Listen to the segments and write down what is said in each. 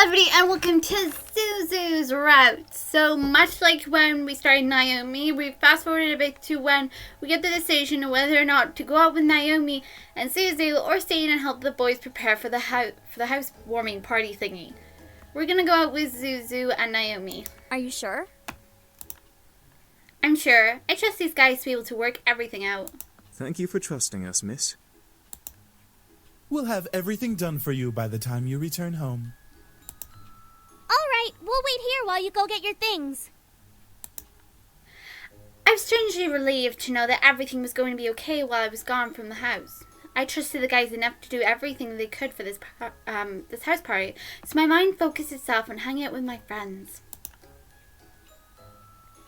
everybody, and welcome to Suzu's route. So much like when we started Naomi, we fast forwarded a bit to when we get the decision of whether or not to go out with Naomi and Suzu, or stay in and help the boys prepare for the housewarming party thingy. We're gonna go out with Suzu and Naomi. Are you sure? I'm sure. I trust these guys to be able to work everything out. Thank you for trusting us, miss. We'll have everything done for you by the time you return home. All right, we'll wait here while you go get your things. I was strangely relieved to know that everything was going to be okay while I was gone from the house. I trusted the guys enough to do everything they could for this house party, so my mind focused itself on hanging out with my friends.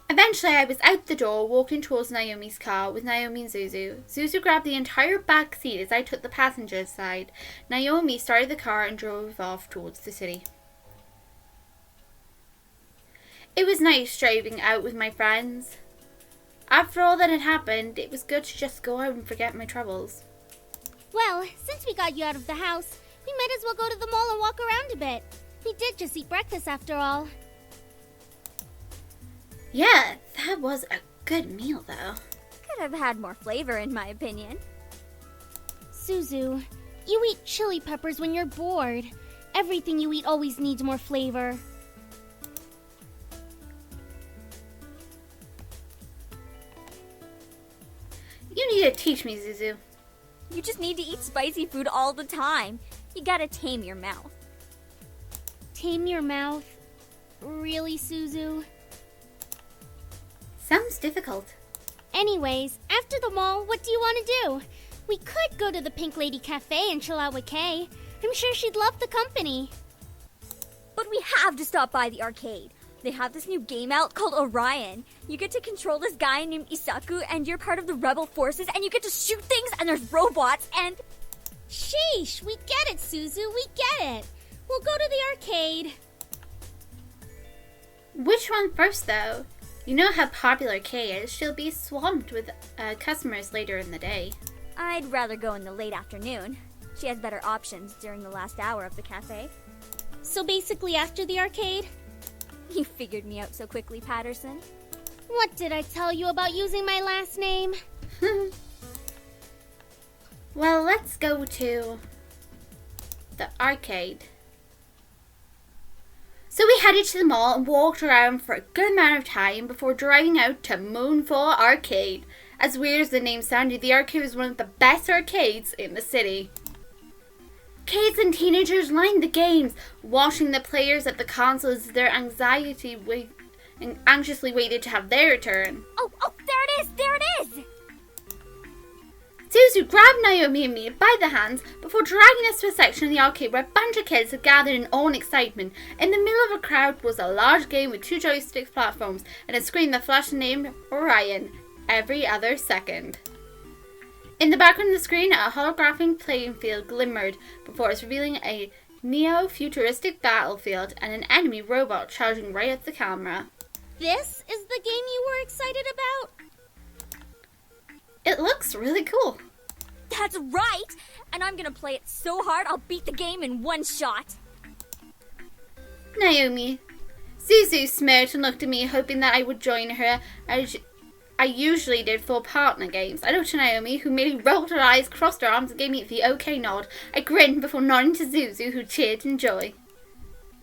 Eventually, I was out the door, walking towards Naomi's car with Naomi and Suzu. Suzu grabbed the entire back seat as I took the passenger's side. Naomi started the car and drove off towards the city. It was nice driving out with my friends. After all that had happened, it was good to just go out and forget my troubles. Well, since we got you out of the house, we might as well go to the mall and walk around a bit. We did just eat breakfast after all. Yeah, that was a good meal, though. Could have had more flavor, in my opinion. Suzu, you eat chili peppers when you're bored. Everything you eat always needs more flavor. You need to teach me, Suzu. You just need to eat spicy food all the time. You gotta tame your mouth. Tame your mouth? Really, Suzu? Sounds difficult. Anyways, after the mall, what do you want to do? We could go to the Pink Lady Cafe and chill out with Kay. I'm sure she'd love the company. But we have to stop by the arcade. They have this new game out called Orion. You get to control this guy named Isaku, and you're part of the rebel forces, and you get to shoot things, and there's robots, and... Sheesh, we get it, Suzu, we get it. We'll go to the arcade. Which one first, though? You know how popular Kay is. She'll be swamped with customers later in the day. I'd rather go in the late afternoon. She has better options during the last hour of the cafe. So basically after the arcade? You figured me out so quickly, Patterson. What did I tell you about using my last name? Well, let's go to the arcade. So we headed to the mall and walked around for a good amount of time before driving out to Moonfall Arcade. As weird as the name sounded, the arcade was one of the best arcades in the city. Kids and teenagers lined the games, watching the players at the consoles as their anxiously waited to have their turn. Oh, there it is! Suzu grabbed Naomi and me by the hands before dragging us to a section of the arcade where a bunch of kids had gathered in awe and excitement. In the middle of a crowd was a large game with 2 joystick platforms and a screen that flashed the name Orion every other second. In the background of the screen, a holographic playing field glimmered before us, revealing a neo-futuristic battlefield and an enemy robot charging right at the camera. This is the game you were excited about? It looks really cool. That's right! And I'm gonna play it so hard I'll beat the game in one shot. Naomi. Suzu smirked and looked at me, hoping that I would join her as I usually did for partner games. I looked at Naomi, who merely rolled her eyes, crossed her arms, and gave me the okay nod. I grinned before nodding to Suzu, who cheered in joy.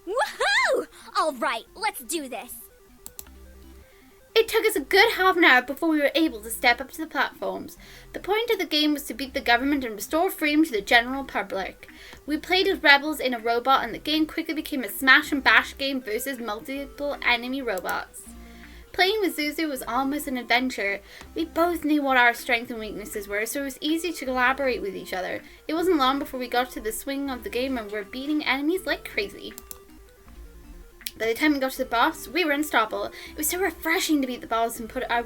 Woohoo! All right, let's do this. It took us a good half an hour before we were able to step up to the platforms. The point of the game was to beat the government and restore freedom to the general public. We played as rebels in a robot, and the game quickly became a smash and bash game versus multiple enemy robots. Playing with Suzu was almost an adventure. We both knew what our strengths and weaknesses were, so it was easy to collaborate with each other. It wasn't long before we got to the swing of the game and were beating enemies like crazy. By the time we got to the boss, we were unstoppable. It was so refreshing to beat the boss and put our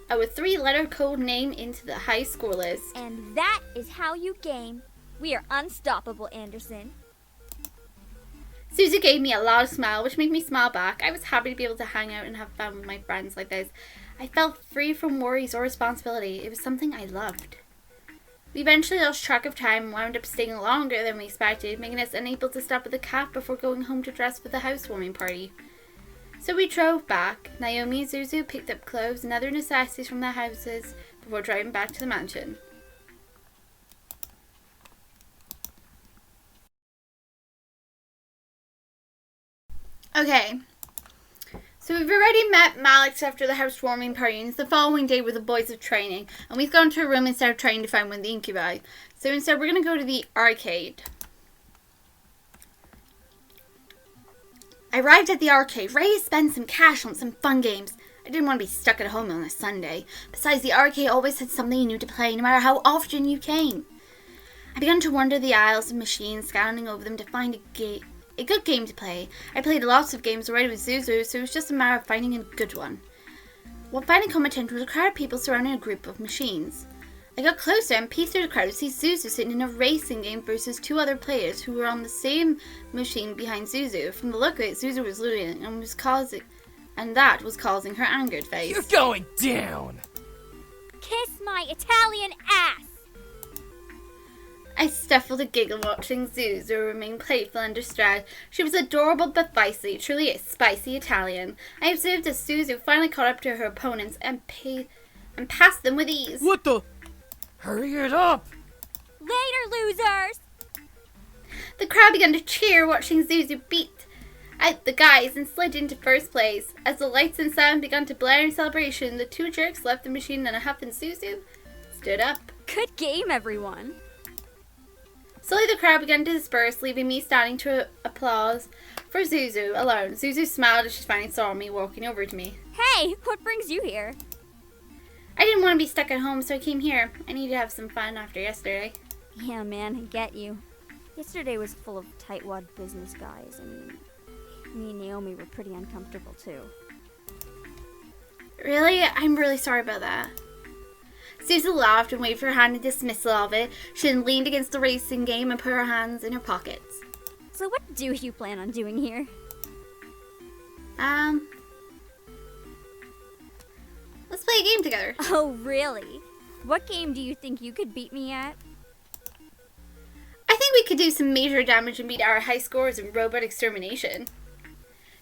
3-letter code name into the high score list. And that is how you game. We are unstoppable, Anderson. Suzu gave me a large smile, which made me smile back. I was happy to be able to hang out and have fun with my friends like this. I felt free from worries or responsibility. It was something I loved. We eventually lost track of time and wound up staying longer than we expected, making us unable to stop at the cafe before going home to dress for the housewarming party. So we drove back. Naomi and Suzu picked up clothes and other necessities from their houses before driving back to the mansion. Okay, so we've already met Malix after the housewarming party, and it's the following day with the boys of training, and we've gone to a room instead of trying to find one of the incubi. So instead we're going to go to the arcade. I arrived at the arcade, ready to spend some cash on some fun games. I didn't want to be stuck at home on a Sunday. Besides, the arcade always had something new to play, no matter how often you came. I began to wander the aisles of machines, scanning over them to find a good game to play. I played lots of games already with Suzu, so it was just a matter of finding a good one. What finally caught my attention was a crowd of people surrounding a group of machines. I got closer and peeked through the crowd to see Suzu sitting in a racing game versus two other players who were on the same machine behind Suzu. From the look of it, Suzu was losing and that was causing her angered face. You're going down! Kiss my Italian ass! I stifled a giggle watching Suzu remain playful and distraught. She was adorable but feisty, truly a spicy Italian. I observed as Suzu finally caught up to her opponents and passed them with ease. What the? Hurry it up! Later, losers! The crowd began to cheer watching Suzu beat out the guys and slid into first place. As the lights and sound began to blare in celebration, the two jerks left the machine and a huff and Suzu stood up. Good game, everyone. Slowly the crowd began to disperse, leaving me standing to applause for Suzu alone. Suzu smiled as she finally saw me walking over to me. Hey, what brings you here? I didn't want to be stuck at home, so I came here. I need to have some fun after yesterday. Yeah, man, I get you. Yesterday was full of tightwad business guys. I mean, me and Naomi were pretty uncomfortable, too. Really? I'm really sorry about that. Suzu laughed and waved her hand in dismissal of it. She then leaned against the racing game and put her hands in her pockets. So what do you plan on doing here? Let's play a game together. Oh, really? What game do you think you could beat me at? I think we could do some major damage and beat our high scores in robot extermination.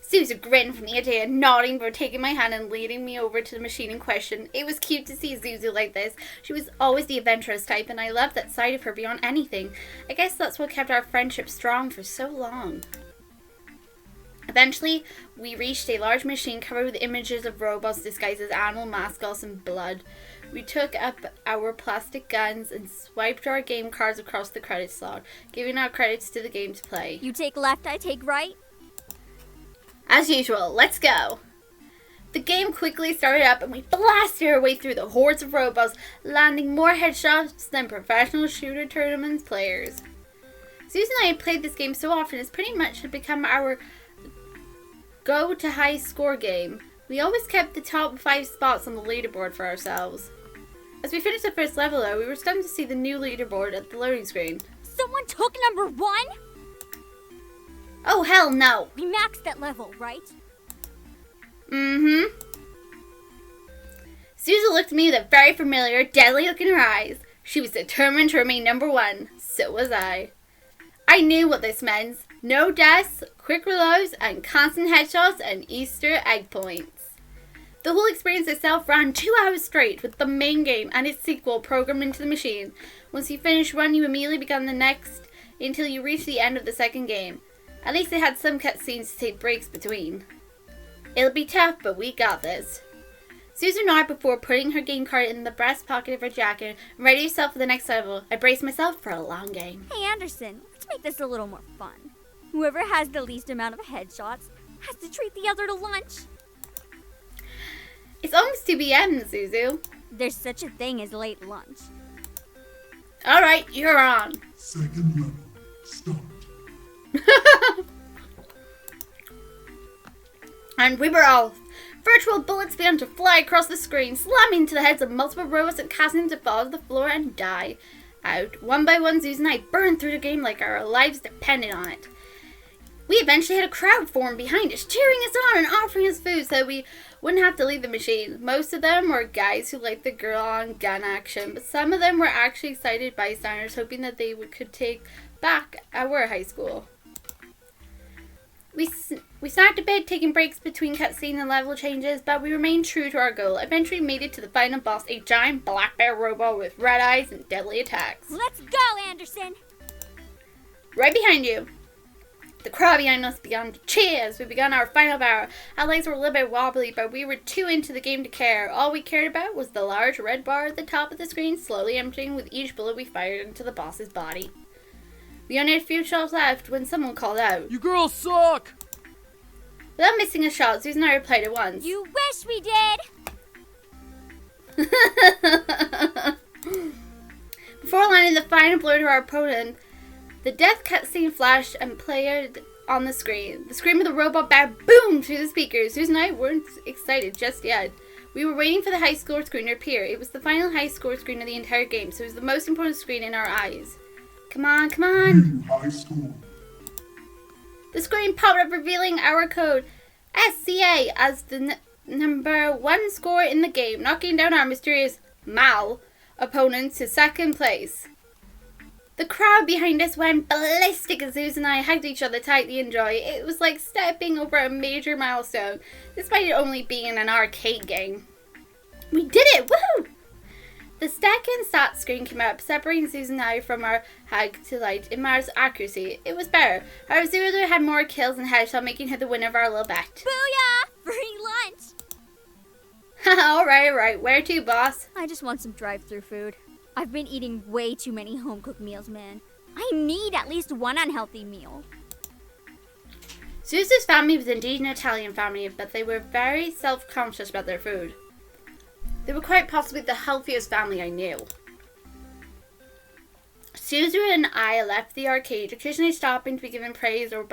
Suzu grinned from ear to ear, nodding before taking my hand and leading me over to the machine in question. It was cute to see Suzu like this. She was always the adventurous type, and I loved that side of her beyond anything. I guess that's what kept our friendship strong for so long. Eventually, we reached a large machine covered with images of robots disguised as animal mascots and blood. We took up our plastic guns and swiped our game cards across the credit slot, giving our credits to the game to play. You take left, I take right? As usual, let's go. The game quickly started up and we blasted our way through the hordes of robots, landing more headshots than professional shooter tournament players. Susan and I had played this game so often it's pretty much had become our go-to high score game. We always kept the top 5 spots on the leaderboard for ourselves. As we finished the first level though, we were stunned to see the new leaderboard at the loading screen. Someone took number 1? Oh hell no! We maxed that level, right? Mm-hmm. Susan looked at me with a very familiar, deadly look in her eyes. She was determined to remain number 1. So was I. I knew what this meant. No deaths, quick reloads, and constant headshots and Easter egg points. The whole experience itself ran 2 hours straight with the main game and its sequel programmed into the machine. Once you finished one, you immediately began the next until you reached the end of the second game. At least they had some cutscenes to take breaks between. It'll be tough, but we got this. Susan nodded before putting her game card in the breast pocket of her jacket and ready herself for the next level. I braced myself for a long game. Hey Anderson, let's make this a little more fun. Whoever has the least amount of headshots has to treat the other to lunch. It's almost 2 p.m., Suzu. There's such a thing as late lunch. Alright, you're on. Second level, start. And we were off. Virtual bullets began to fly across the screen, slamming into the heads of multiple robots and casting them to fall to the floor and die. Out. One by one, Zeus and I burned through the game like our lives depended on it. We eventually had a crowd form behind us, cheering us on and offering us food so we wouldn't have to leave the machine. Most of them were guys who liked the girl on gun action, but some of them were actually excited bystanders, hoping that they could take back our high school. We snacked a bit, taking breaks between cutscene and level changes, but we remained true to our goal. Eventually made it to the final boss, a giant black bear robot with red eyes and deadly attacks. Let's go, Anderson! Right behind you. The crowd behind us began to cheer as we began our final hour. Our legs were a little bit wobbly, but we were too into the game to care. All we cared about was the large red bar at the top of the screen slowly emptying with each bullet we fired into the boss's body. We only had a few shots left when someone called out, You girls suck! Without missing a shot, Susan and I replied at once. You wish we did! Before landing the final blow to our opponent, the death cutscene flashed and played on the screen. The scream of the robot bear boomed through the speakers. Susan and I weren't excited just yet. We were waiting for the high score screen to appear. It was the final high score screen of the entire game, so it was the most important screen in our eyes. Come on, come on! New high score. The screen popped up revealing our code SCA as the number 1 score in the game, knocking down our mysterious Mal opponent to second place. The crowd behind us went ballistic as Susan and I hugged each other tightly in joy. It was like stepping over a major milestone, despite it only being an arcade game. We did it! Woo! The second stat screen came up, separating Susan and I from our hug to light in Mara's accuracy. It was better. However, Susan had more kills and headshots, making her the winner of our little bet. Booyah! Free lunch! Alright. Where to, boss? I just want some drive-thru food. I've been eating way too many home-cooked meals, man. I need at least one unhealthy meal. Suzu's family was indeed an Italian family, but they were very self-conscious about their food. They were quite possibly the healthiest family I knew. Suzu and I left the arcade, occasionally stopping to be given praise or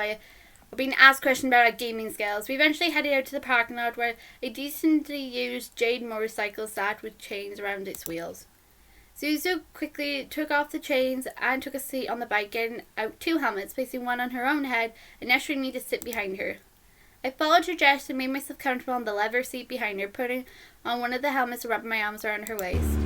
being asked questions about our gaming skills. We eventually headed out to the parking lot where a decently used jade motorcycle sat with chains around its wheels. Suzu quickly took off the chains and took a seat on the bike, getting out 2 helmets, placing one on her own head and ushering me to sit behind her. I followed her gesture and made myself comfortable on the leather seat behind her, putting on one of the helmets and wrapping my arms around her waist.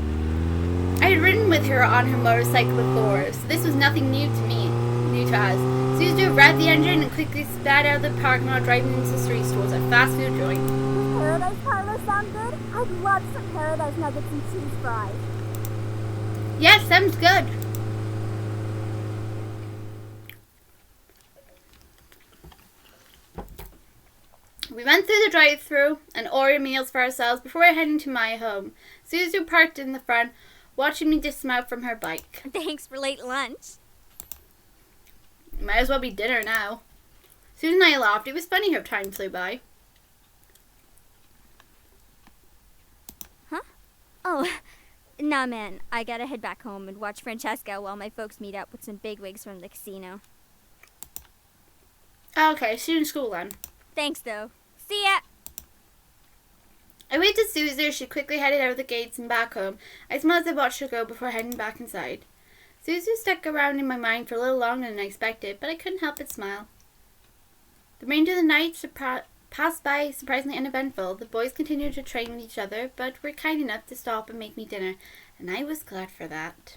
I had ridden with her on her motorcycle before, so this was nothing new to us. Suzu revved the engine and quickly sped out of the parking lot, driving into the street towards a fast food joint. Does Paradise Parlor sound good? I'd love some Paradise Nuggets and cheese fries. Yes, sounds good. We went through the drive-thru and ordered meals for ourselves before heading to my home. Suzu parked in the front, watching me dismount from her bike. Thanks for late lunch. Might as well be dinner now. Susan and I laughed. It was funny how time flew by. Huh? Oh, nah man, I gotta head back home and watch Francesca while my folks meet up with some bigwigs from the casino. Okay, see you in school then. Thanks though. See ya! I waved to Suzu. She quickly headed out of the gates and back home. I smiled as I watched her go before heading back inside. Suzu stuck around in my mind for a little longer than I expected, but I couldn't help but smile. The remainder of the night passed by surprisingly uneventful. The boys continued to train with each other, but were kind enough to stop and make me dinner, and I was glad for that.